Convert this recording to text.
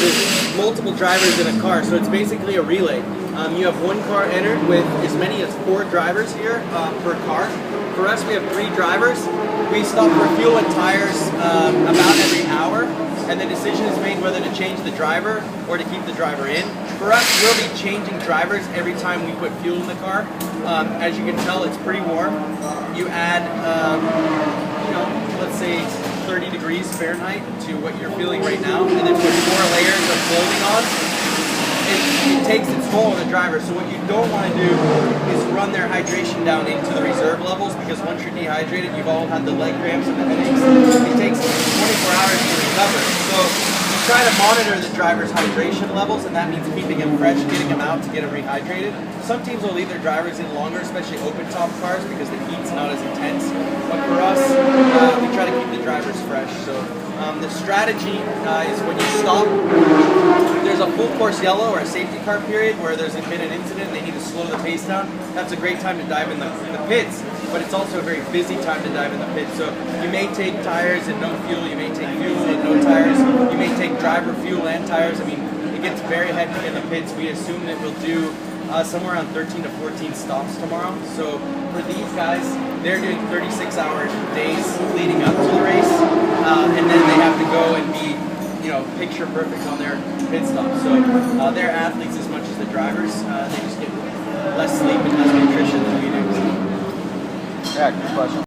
there's multiple drivers in a car, so it's basically a relay. You have one car entered with as many as 4 drivers here per car. For us, we have 3 drivers. We stop for fuel and tires about every hour, and the decision is made whether to change the driver or to keep the driver in. For us, we'll be changing drivers every time we put fuel in the car. As you can tell, it's pretty warm. You add, let's say 30 degrees Fahrenheit to what you're feeling right now, and then put 4 layers of clothing on. It takes its toll on the driver, so what you don't want to do is run their hydration down into the reserve levels, because once you're dehydrated, you've all had the leg cramps and the headaches. It takes 24 hours to recover. So you try to monitor the driver's hydration levels, and that means keeping him fresh, getting him out to get him rehydrated. Some teams will leave their drivers in longer, especially open-top cars, because the heat's not as intense. But for us, we try to keep the drivers fresh. So the strategy is when you stop, there's a full course yellow or a safety car period where there's been an incident and they need to slow the pace down. That's a great time to dive in the pits, but it's also a very busy time to dive in the pits. So you may take tires and no fuel, you may take fuel and no tires, you may take driver fuel and tires. I mean, it gets very heavy in the pits. We assume that we'll do somewhere around 13 to 14 stops tomorrow. So for these guys, they're doing 36-hour days leading up to the race, and then they have to go and be, picture perfect on their pit stop. So they're athletes as much as the drivers. They just get less sleep and less nutrition than we do. Yeah, good question.